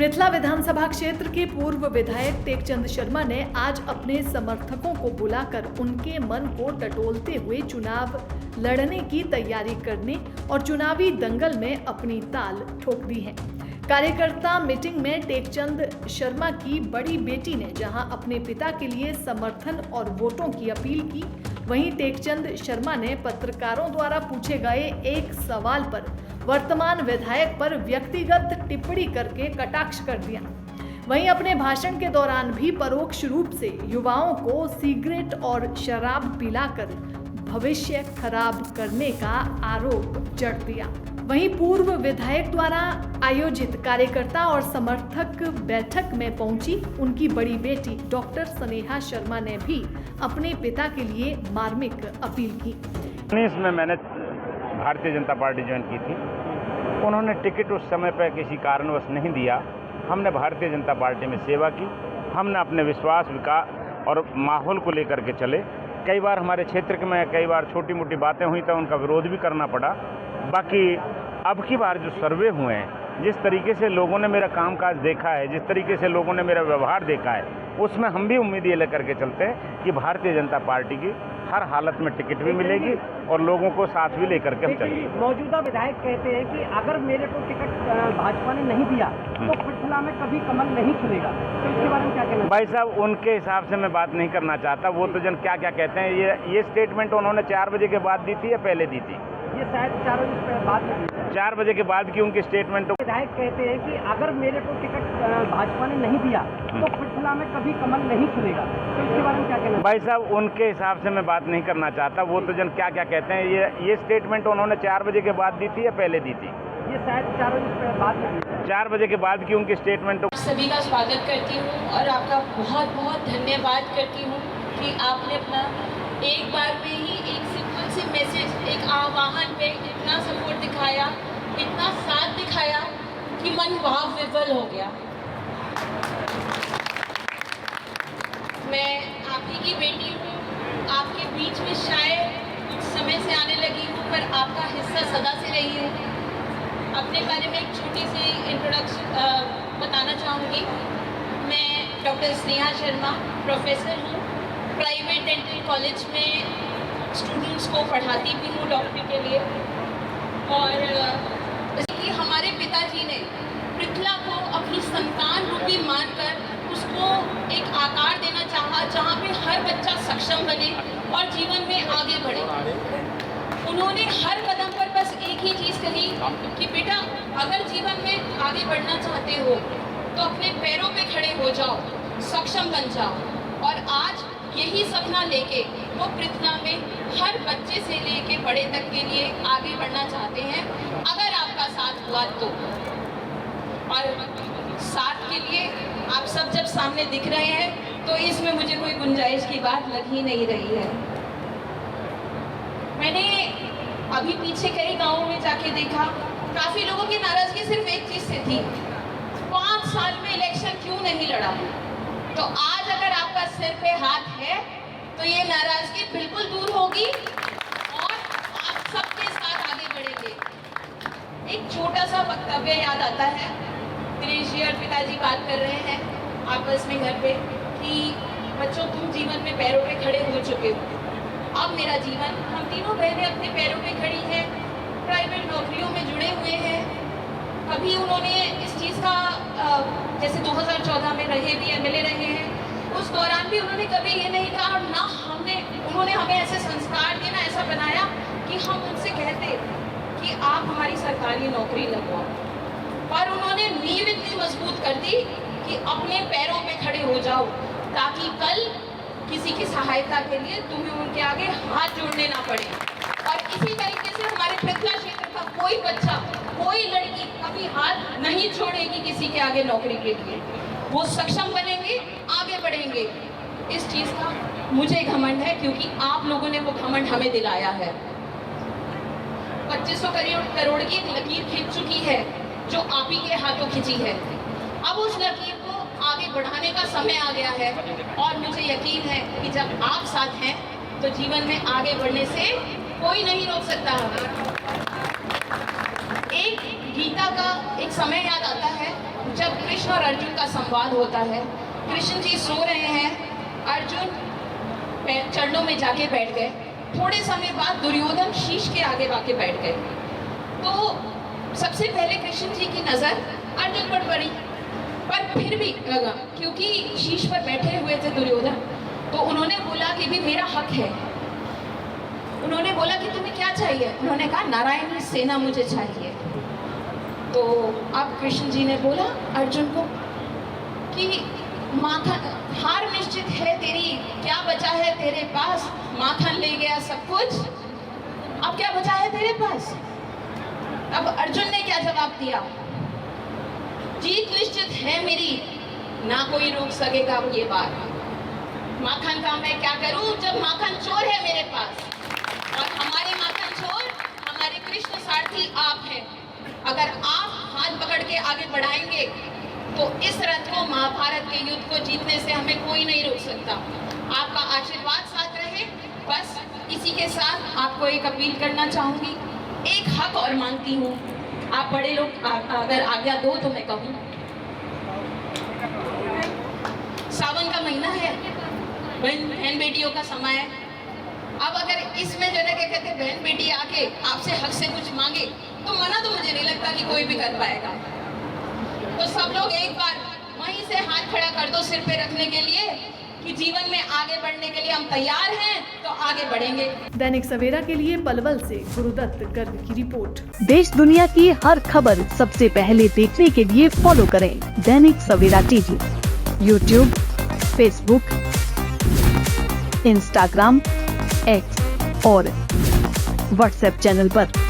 पृथला विधानसभा क्षेत्र के पूर्व विधायक टेकचंद शर्मा ने आज अपने समर्थकों को बुलाकर उनके मन को टटोलते हुए चुनाव लड़ने की तैयारी करने और चुनावी दंगल में अपनी ताल ठोक दी है। कार्यकर्ता मीटिंग में टेकचंद शर्मा की बड़ी बेटी ने जहां अपने पिता के लिए समर्थन और वोटों की अपील की, वहीं टेकचंद शर्मा ने पत्रकारों द्वारा पूछे गए एक सवाल पर वर्तमान विधायक पर व्यक्तिगत टिप्पणी करके कटाक्ष कर दिया। वहीं अपने भाषण के दौरान भी परोक्ष रूप से युवाओं को सिगरेट और शराब पिलाकर भविष्य खराब करने का आरोप जड़ दिया। वहीं पूर्व विधायक द्वारा आयोजित कार्यकर्ता और समर्थक बैठक में पहुंची उनकी बड़ी बेटी डॉक्टर स्नेहा शर्मा ने भी अपने पिता के लिए मार्मिक अपील की। इसमें मैंने भारतीय जनता पार्टी ज्वाइन की थी। उन्होंने टिकट उस समय पर किसी कारणवश नहीं दिया। हमने भारतीय जनता पार्टी में सेवा की। हमने अपने विश्वास, विकास और माहौल को लेकर के चले। कई बार हमारे क्षेत्र में कई बार छोटी मोटी बातें हुई तो उनका विरोध भी करना पड़ा। बाकी अब की बार जो सर्वे हुए हैं, जिस तरीके से लोगों ने मेरा कामकाज देखा है, जिस तरीके से लोगों ने मेरा व्यवहार देखा है, उसमें हम भी उम्मीद ये लेकर के चलते हैं कि भारतीय जनता पार्टी की हर हालत में टिकट भी मिलेगी और लोगों को साथ भी लेकर के हम चलेंगे। मौजूदा विधायक कहते हैं कि अगर मेरे को टिकट भाजपा ने नहीं दिया तो पृथला में कभी कमल नहीं खिलेगा, तो इसके बारे में क्या कहना? भाई साहब, उनके हिसाब से मैं बात नहीं करना चाहता। वो तो जन क्या क्या कहते हैं। ये स्टेटमेंट उन्होंने 4 बजे के बाद दी थी या पहले दी थी? ये शायद 4 बजे के बाद में 4 बजे के बाद की उनकी स्टेटमेंट। विधायक कहते हैं कि अगर मेरे को टिकट भाजपा ने नहीं दिया तो पृथला में कभी कमल नहीं खिलेगा, तो इसके बारे में क्या कहना? भाई साहब, उनके हिसाब से मैं बात नहीं करना चाहता। वो तो जन क्या क्या कहते हैं। ये स्टेटमेंट उन्होंने 4 बजे के बाद दी थी या पहले दी थी? ये शायद 4 बजे के बाद में 4 बजे के बाद की उनकी स्टेटमेंट। सभी का स्वागत करती हूँ और आपका बहुत बहुत धन्यवाद करती हूँ कि आपने अपना एक बार में ही एक सिंपल सी मैसेज, एक आह्वान पे इतना सपोर्ट दिखाया, इतना साथ दिखाया कि मन भाव विवल हो गया। मैं आप ही की बेटी हूँ, आपके बीच में शायद कुछ समय से आने लगी हूँ, पर आपका हिस्सा सदा से रही हूँ। अपने बारे में एक छोटी सी इंट्रोडक्शन बताना चाहूँगी। मैं डॉक्टर स्नेहा शर्मा प्रोफेसर हूँ। प्राइवेट डेंटल कॉलेज में स्टूडेंट्स को पढ़ाती भी हूँ डॉक्टरी के लिए। और जैसे कि हमारे पिताजी ने पृथला को अपनी संतान रूपी मानकर उसको एक आकार देना चाहा जहाँ पे हर बच्चा सक्षम बने और जीवन में आगे बढ़े। उन्होंने हर कदम पर बस एक ही चीज़ कही कि बेटा, अगर जीवन में आगे बढ़ना चाहते हो तो अपने पैरों पे खड़े हो जाओ, सक्षम बन जाओ। और आज यही सपना लेके वो पृथला में हर बच्चे से लेके बड़े तक के लिए आगे बढ़ना चाहते हैं, अगर आपका साथ हुआ तो। और साथ के लिए आप सब जब सामने दिख रहे हैं तो इसमें मुझे कोई गुंजाइश की बात लग ही नहीं रही है। मैंने अभी पीछे कई गाँवों में जाके देखा, काफ़ी लोगों की नाराज़गी सिर्फ एक चीज़ से थी, 5 साल में इलेक्शन क्यों नहीं लड़ा। तो आज अगर आपका सिर पे हाथ है तो ये नाराजगी बिल्कुल दूर होगी और आप सबके साथ आगे बढ़ेंगे। एक छोटा सा वक्तव्य याद आता है। दिनेश जी और पिताजी बात कर रहे हैं आपस में घर पे कि बच्चों, तुम जीवन में पैरों पे खड़े हो चुके हो। अब मेरा जीवन, हम तीनों बहनें अपने पैरों पे खड़ी हैं, प्राइवेट नौकरियों में जुड़े हुए हैं। कभी उन्होंने इस चीज़ का जैसे 2014 में रहे भी MLA रहे हैं, उस दौरान भी उन्होंने कभी ये नहीं कहा, और ना उन्होंने हमें ऐसे संस्कार दिए, ना ऐसा बनाया कि हम उनसे कहते कि आप हमारी सरकारी नौकरी लगवाओ। पर उन्होंने नींव इतनी मजबूत कर दी कि अपने पैरों पे खड़े हो जाओ, ताकि कल किसी की सहायता के लिए तुम्हें उनके आगे हाथ जोड़ने ना पड़े। और इसी तरीके से हमारे पृथला क्षेत्र का कोई बच्चा, कोई लड़की कभी हाथ नहीं छोड़ेगी किसी के आगे नौकरी के लिए। वो सक्षम बनेंगे, आगे बढ़ेंगे। इस चीज़ का मुझे घमंड है, क्योंकि आप लोगों ने वो घमंड हमें दिलाया है। 2500 करोड़ की एक लकीर खींच चुकी है, जो आप ही के हाथों खींची है। अब उस लकीर को आगे बढ़ाने का समय आ गया है, और मुझे यकीन है कि जब आप साथ हैं तो जीवन में आगे बढ़ने से कोई नहीं रोक सकता। एक गीता का एक समय याद आता है जब कृष्ण और अर्जुन का संवाद होता है, कृष्ण जी सो रहे हैं, अर्जुन चरणों में जाके बैठ गए। थोड़े समय बाद दुर्योधन शीश के आगे आके बैठ गए। तो सबसे पहले कृष्ण जी की नज़र अर्जुन पर पड़ी, पर फिर भी क्योंकि शीश पर बैठे हुए थे दुर्योधन, तो उन्होंने बोला कि भी मेरा हक है। उन्होंने बोला कि तुम्हें क्या चाहिए? उन्होंने कहा नारायणी सेना मुझे चाहिए। तो अब कृष्ण जी ने बोला अर्जुन को कि माखन हार निश्चित है तेरी, क्या बचा है तेरे पास? माखन ले गया सब कुछ, अब क्या बचा है तेरे पास? अब अर्जुन ने क्या जवाब दिया? जीत निश्चित है मेरी, ना कोई रोक सकेगा अब ये बात। माखन का मैं क्या करूं जब माखन चोर है मेरे पास, और हमारे माखन चोर हमारे कृष्ण सारथी आप हैं। अगर आप हाथ पकड़ के आगे बढ़ाएंगे तो इस रथ को, महाभारत के युद्ध को जीतने से हमें कोई नहीं रोक सकता। आपका आशीर्वाद साथ रहे। बस इसी के साथ आपको एक अपील करना चाहूंगी, एक हक और मांगती हूँ। आप बड़े लोग अगर आज्ञा दो तो मैं कहूँ, सावन का महीना है, बहन बेटियों का समय है। अब अगर इसमें जो है क्या कहते हैं, बहन बेटी आके आपसे हक से कुछ मांगे तो मना तो मुझे नहीं लगता कि कोई भी कर पाएगा। तो सब लोग एक बार वहीं से हाथ खड़ा कर दो सिर पे रखने के लिए कि जीवन में आगे बढ़ने के लिए हम तैयार हैं, तो आगे बढ़ेंगे। दैनिक सवेरा के लिए पलवल से गुरुदत्त गर्ग की रिपोर्ट। देश दुनिया की हर खबर सबसे पहले देखने के लिए फॉलो करें Dainik Savera TV, YouTube, Facebook, Instagram, X और व्हाट्सएप चैनल पर।